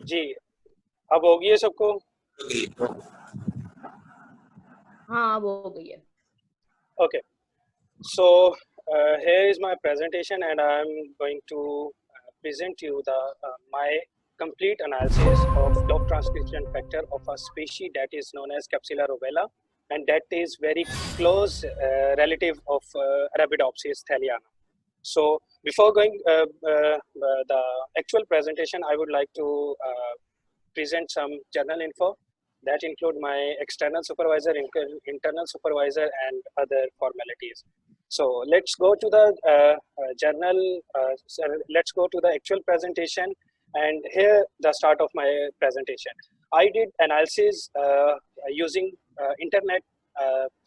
जी, अब होगी है सबको? हाँ, वो हो गई है. Okay, so here is my presentation, and I'm going to present you the my complete analysis of DOF transcription factor of a species that is known as Capsella Rubella, and that is very close relative of Arabidopsis thaliana. So before going the actual presentation, I would like to present some general info that include my external supervisor, internal supervisor, and other formalities. So let's go to the let's go to the actual presentation, and here the start of my presentation. I did analysis using internet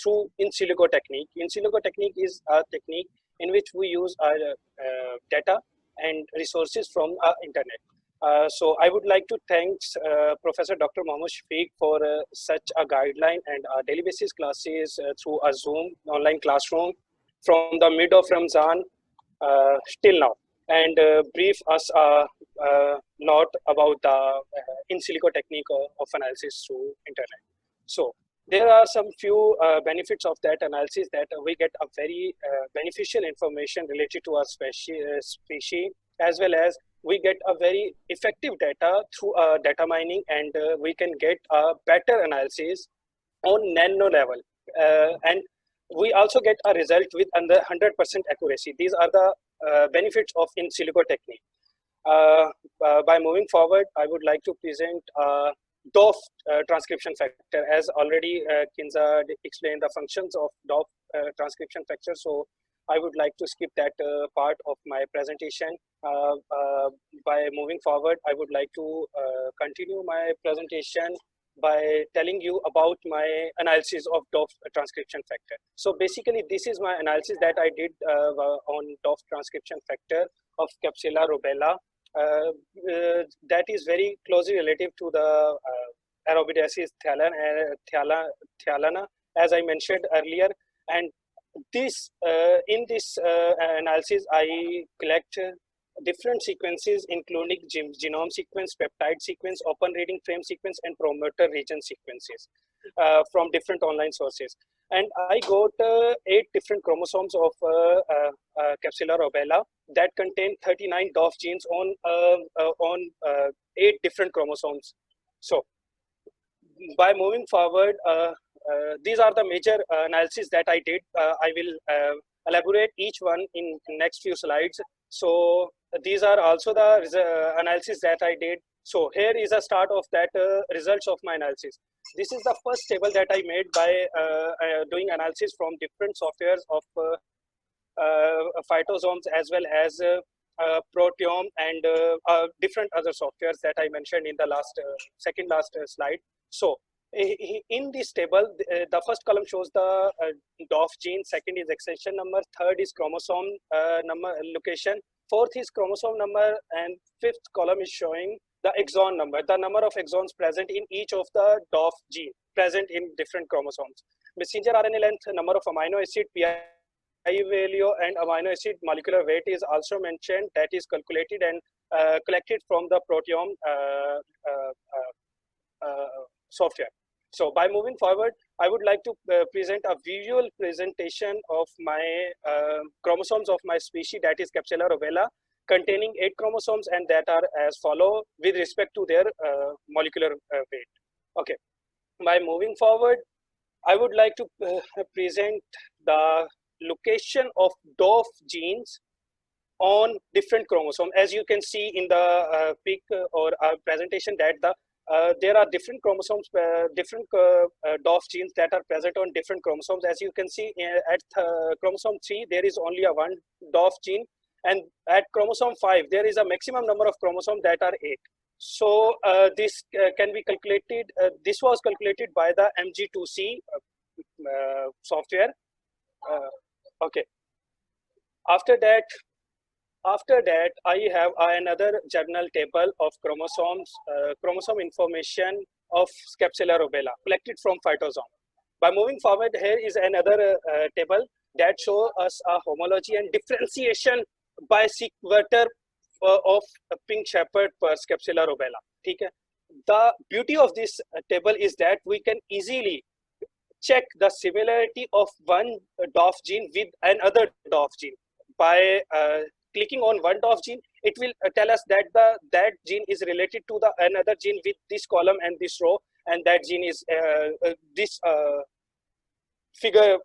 through in silico technique. In silico technique is a technique in which we use our data and resources from internet. So I would like to thank Professor Dr. Mohammed Shafiq for such a guideline and daily basis classes through a Zoom online classroom from the mid of Ramzan till now, and brief us a lot about the in silico technique of analysis through internet. So there are some few benefits of that analysis, that we get a very beneficial information related to our species, as well as we get a very effective data through data mining, and we can get a better analysis on nano level, and we also get a result with under 100% accuracy. These are the benefits of in silico technique. By moving forward, I would like to present DOF transcription factor. As already Kinza explained the functions of DOF transcription factor, so I would like to skip that part of my presentation. By moving forward, I would like to continue my presentation by telling you about my analysis of DOF transcription factor. So basically, this is my analysis that I did on DOF transcription factor of Capsella Rubella. That is very closely relative to the Arabidopsis thalana, as I mentioned earlier. And this in this analysis, I collect different sequences, including genome sequence, peptide sequence, open reading frame sequence, and promoter region sequences from different online sources. And I got 8 different chromosomes of Capsella Rubella that contain 39 DOF genes on 8 different chromosomes. So by moving forward, these are the major analyses that I did. I will elaborate each one in next few slides. So these are also the analysis that I did. So here is a start of that results of my analysis. This is the first table that I made by doing analysis from different softwares of phytosomes, as well as proteome, and different other softwares that I mentioned in the last second last slide. So in this table, the first column shows the DOF gene, second is extension number, third is chromosome number location, fourth is chromosome number, and fifth column is showing the exon number, the number of exons present in each of the DOF gene present in different chromosomes. Messenger RNA length, number of amino acid, pi value, and amino acid molecular weight is also mentioned. That is calculated and collected from the proteome software. So by moving forward, I would like to present a visual presentation of my chromosomes of my species, that is Capsella Rubella, containing 8 chromosomes, and that are as follow with respect to their molecular weight. Okay, by moving forward, I would like to present the location of DOF genes on different chromosomes. As you can see in the pic or presentation, that there are different chromosomes, different DOF genes that are present on different chromosomes. As you can see at chromosome 3, there is only a 1 DOF gene, and at chromosome 5, there is a maximum number of chromosomes that are 8. So this can be calculated. This was calculated by the MG2C software. Okay. After that, I have another journal table of chromosomes, chromosome information of Capsella Rubella collected from phytosome. By moving forward, here is another table that shows us a homology and differentiation by sequencing of pink shepherd per Capsella Rubella. ठीक है. The beauty of this table is that we can easily check the similarity of one DOF gene with another DOF gene. By clicking on one DOF gene, it will tell us that that gene is related to the another gene with this column and this row, and that gene is this figure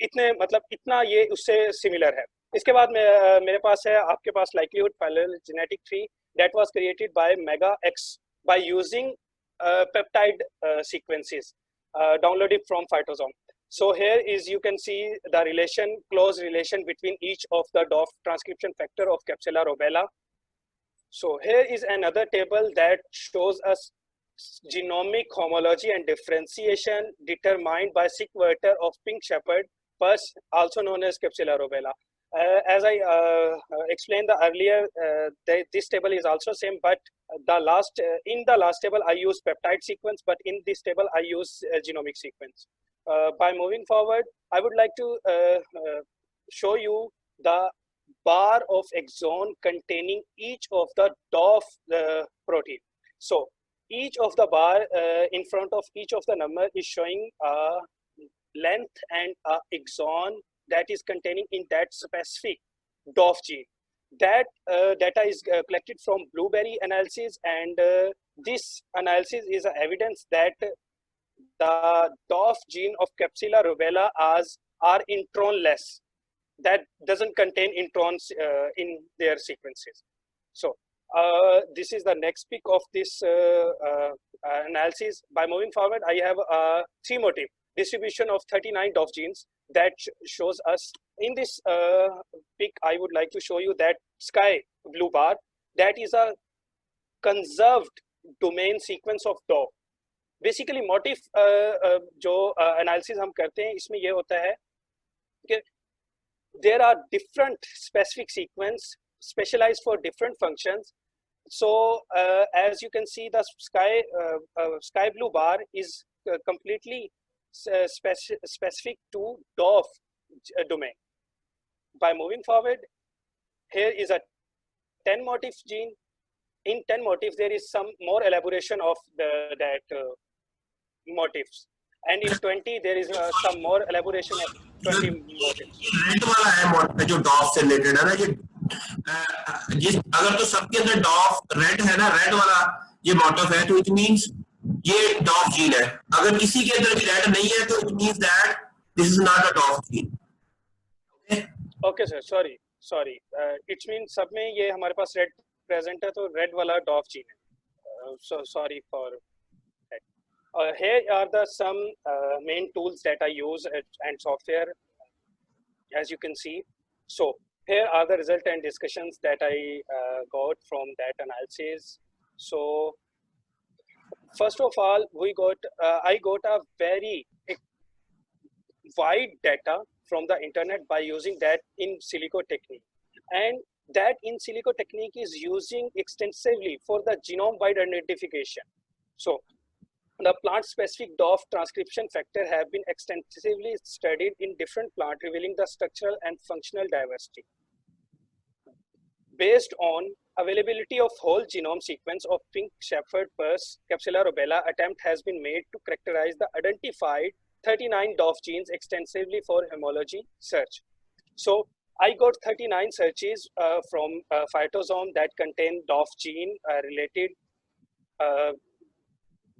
इतने मतलब इतना ये उससे similar है. इसके बाद में मेरे पास है आपके पास likelihood phylogenetic tree that was created by Mega X by using peptide sequences downloaded from Phytosome. So here is you can see the relation, close relation between each of the DOF transcription factor of Capsella Rubella. So here is another table that shows us genomic homology and differentiation determined by sequestrator of pink shepherd pus, also known as Capsella Rubella. As I explained earlier, this table is also same, but the last in the last table I use peptide sequence, but in this table I use genomic sequence. By moving forward, I would like to show you the bar of exon containing each of the DOF protein. So each of the bar in front of each of the number is showing a length and a exon that is containing in that specific DOF gene. That data is collected from blueberry analysis, and this analysis is evidence that the DOF gene of Capsella rubella are intronless. That doesn't contain introns in their sequences. So this is the next pick of this analysis. By moving forward, I have a three motif distribution of 39 DOF genes that shows us in this pick. I would like to show you that sky blue bar, that is a conserved domain sequence of DOF. Basically motif जो analysis हम करते हैं इसमें ये होता है कि there are different specific sequence specialized for different functions. So as you can see, the sky blue bar is completely specific to DOF domain. By moving forward, here is a 10 motif gene. In 10 motifs, there is some more elaboration of that motifs, and in 20 there is some more elaboration of 20 motifs. Red वाला है motif जो डॉफ से related है ना, ये अगर तो सबके अंदर डॉफ रेड है ना, रेड वाला ये मोटिफ है, तो इट मींस ये डॉफ जीन है. अगर किसी के अंदर भी रेड नहीं है तो it means that this is not a डॉफ gene. Okay sir, sorry it's mean सब में ये हमारे पास रेड प्रेजेंट है, तो रेड वाला डॉफ जीन है. So sorry for that. Here are the some main tools that I use and software, as you can see. So here are the result and discussions that I got from that analysis. So first of all, I got a very wide data from the internet by using that in silico technique, and that in silico technique is using extensively for the genome wide identification. So the plant specific DOF transcription factor have been extensively studied in different plants, revealing the structural and functional diversity. Based on availability of whole genome sequence of pink shepherd pus Capsella rubella, attempt has been made to characterize the identified 39 DOF genes extensively for homology search. So I got 39 searches from Phytosome that contain DOF gene related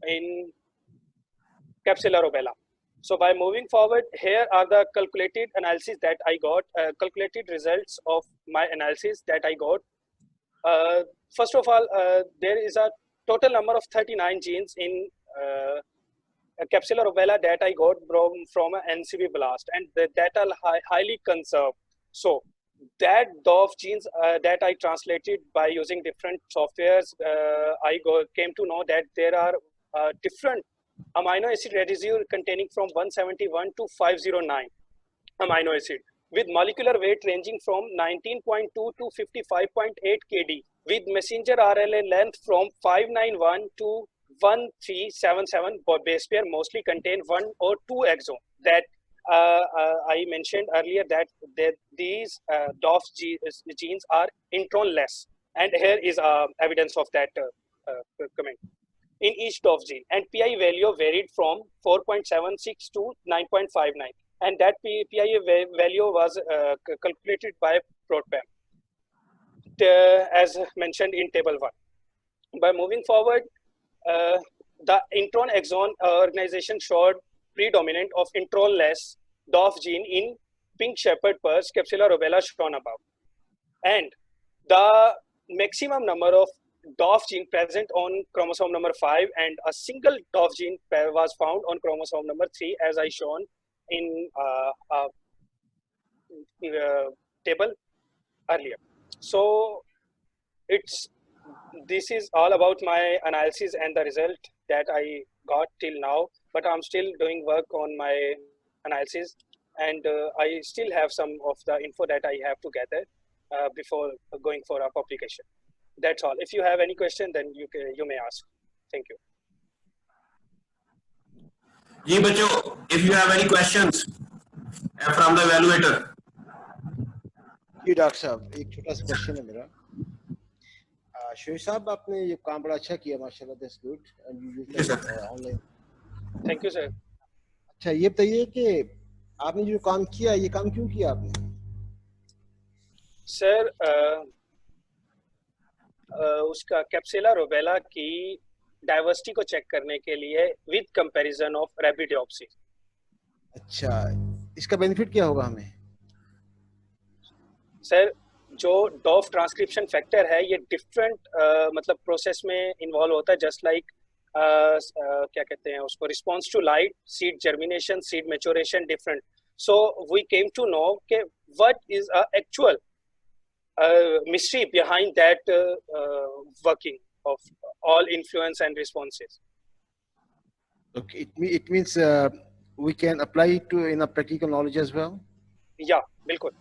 in Capsella rubella. So by moving forward, here are the calculated analysis that I got, calculated results of my analysis that I got. First of all, there is a total number of 39 genes in Capsella rubella that I got from an NCB blast, and the data highly conserved. So that DOF genes that I translated by using different softwares, I came to know that there are different amino acid residue containing from 171 to 509 amino acid with molecular weight ranging from 19.2 to 55.8 kd with messenger RNA length from 591 to 1377. Base pair mostly contain 1 or 2 exon. That I mentioned earlier that these DOF genes are intronless, and here is evidence of that comment in each DOF gene, and PI value varied from 4.76 to 9.59, and that PI value was calculated by ProtPAM as mentioned in table 1. By moving forward, the intron-exon organization showed predominant of intron-less DOF gene in pink shepherd purse Capsella Rubella shown above, and the maximum number of DOF gene present on chromosome number 5 and a single DOF gene was found on chromosome number 3, as I shown in table earlier. So this is all about my analysis and the result that I got till now, but I'm still doing work on my analysis, and I still have some of the info that I have to gather before going for a publication. That's all. If you have any question, then you may ask. Thank you. जी बच्चों, if you have any questions from the evaluator. जी doctor साहब, एक छोटा सा question है मेरा. शोएब साहब, आपने ये काम बड़ा अच्छा किया माशाल्लाह. That's good and you use online. Thank you sir. अच्छा, ये बताइए कि आपने जो काम किया, ये काम क्यों किया आपने? सर उसका कैप्सेला रोबेला की डाइवर्सिटी को चेक करने के लिए विद कंपैरिजन ऑफ रैबिडियोप्सी. अच्छा, इसका बेनिफिट क्या होगा हमें? सर जो डॉफ ट्रांसक्रिप्शन फैक्टर है, ये डिफरेंट मतलब प्रोसेस में इन्वॉल्व होता है, जस्ट लाइक क्या कहते हैं उसको, response to light, seed germination, seed maturation, different. So we came to know कि what is a actual mystery behind that working of all influence and responses. Okay, it means we can apply it to in a practical knowledge as well. Yeah, bilkul.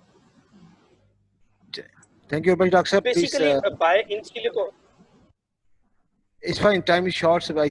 Thank you very much, Doctor. Basically, by in silico. It's fine. Time is short, so I